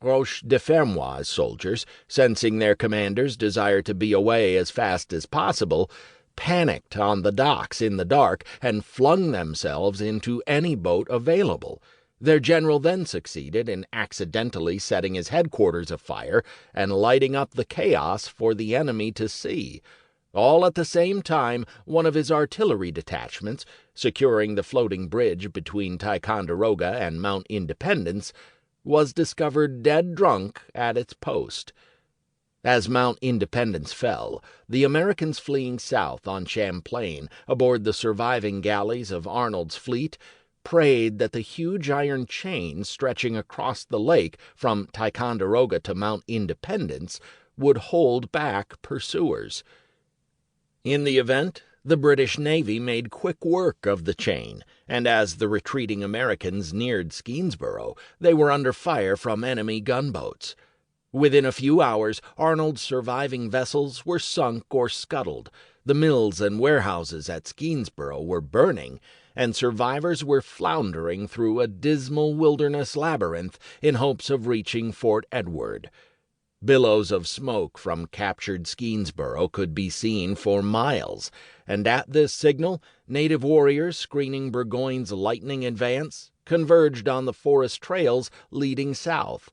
Roche-de-Fermois soldiers, sensing their commander's desire to be away as fast as possible, panicked on the docks in the dark and flung themselves into any boat available. Their general then succeeded in accidentally setting his headquarters afire and lighting up the chaos for the enemy to see. All at the same time, one of his artillery detachments, securing the floating bridge between Ticonderoga and Mount Independence, was discovered dead drunk at its post. As Mount Independence fell, the Americans fleeing south on Champlain aboard the surviving galleys of Arnold's fleet prayed that the huge iron chain stretching across the lake from Ticonderoga to Mount Independence would hold back pursuers. In the event, the British Navy made quick work of the chain, and as the retreating Americans neared Skenesborough, they were under fire from enemy gunboats. Within a few hours, Arnold's surviving vessels were sunk or scuttled, the mills and warehouses at Skenesborough were burning, and survivors were floundering through a dismal wilderness labyrinth in hopes of reaching Fort Edward. Billows of smoke from captured Skenesborough could be seen for miles, and at this signal, native warriors screening Burgoyne's lightning advance converged on the forest trails leading south.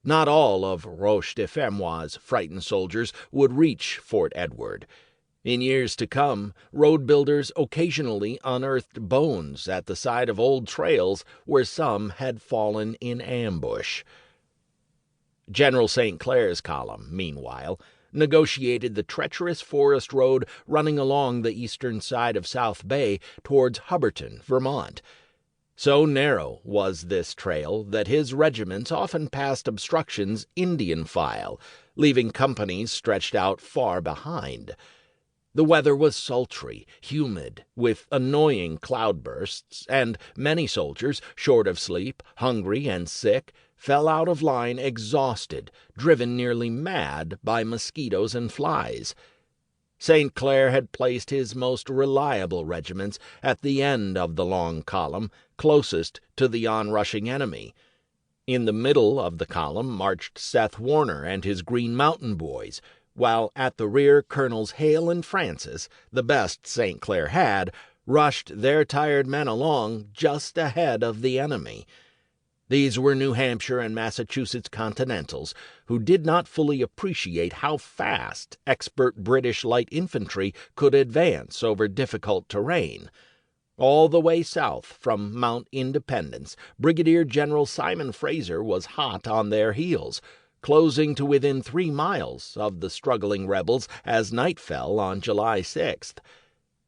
Not all of Roche-de-Fermois' frightened soldiers would reach Fort Edward. In years to come, road builders occasionally unearthed bones at the side of old trails where some had fallen in ambush. General St. Clair's column, meanwhile, negotiated the treacherous forest road running along the eastern side of South Bay towards Hubbardton, Vermont. So narrow was this trail that his regiments often passed obstructions Indian file, leaving companies stretched out far behind. The weather was sultry, humid, with annoying cloudbursts, and many soldiers, short of sleep, hungry, and sick, fell out of line exhausted, driven nearly mad by mosquitoes and flies. St. Clair had placed his most reliable regiments at the end of the long column, closest to the onrushing enemy. In the middle of the column marched Seth Warner and his Green Mountain Boys, while at the rear Colonels Hale and Francis, the best St. Clair had, rushed their tired men along just ahead of the enemy. These were New Hampshire and Massachusetts Continentals, who did not fully appreciate how fast expert British light infantry could advance over difficult terrain. All the way south from Mount Independence, Brigadier General Simon Fraser was hot on their heels, closing to within 3 miles of the struggling rebels as night fell on July 6th.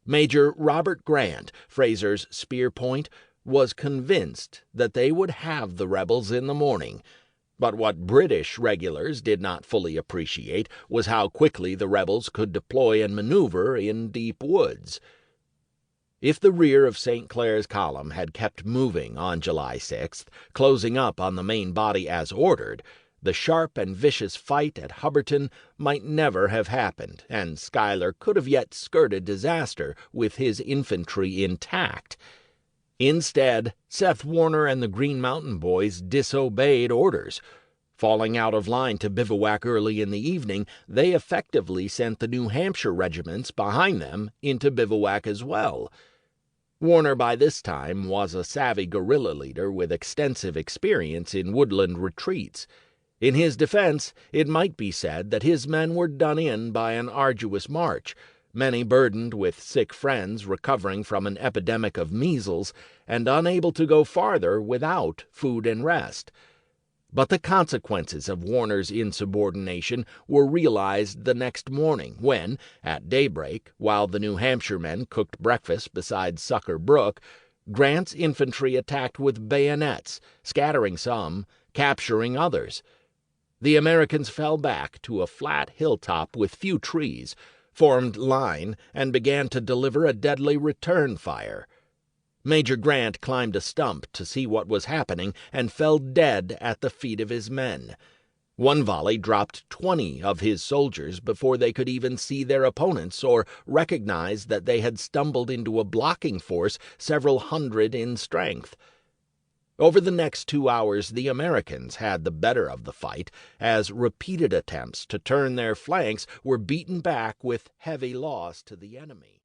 Major Robert Grant, Fraser's spear point, was convinced that they would have the rebels in the morning. But what British regulars did not fully appreciate was how quickly the rebels could deploy and maneuver in deep woods. If the rear of St. Clair's column had kept moving on July 6th, closing up on the main body as ordered, the sharp and vicious fight at Hubbardton might never have happened, and Schuyler could have yet skirted disaster with his infantry intact. Instead, Seth Warner and the Green Mountain Boys disobeyed orders. Falling out of line to bivouac early in the evening, they effectively sent the New Hampshire regiments behind them into bivouac as well. Warner by this time was a savvy guerrilla leader with extensive experience in woodland retreats. In his defense, it might be said that his men were done in by an arduous march, many burdened with sick friends recovering from an epidemic of measles and unable to go farther without food and rest. But the consequences of Warner's insubordination were realized the next morning when, at daybreak, while the New Hampshire men cooked breakfast beside Sucker Brook, Grant's infantry attacked with bayonets, scattering some, capturing others. The Americans fell back to a flat hilltop with few trees, formed line, and began to deliver a deadly return fire. Major Grant climbed a stump to see what was happening and fell dead at the feet of his men. One volley dropped 20 of his soldiers before they could even see their opponents or recognize that they had stumbled into a blocking force several hundred in strength. Over the next 2 hours the Americans had the better of the fight, as repeated attempts to turn their flanks were beaten back with heavy loss to the enemy.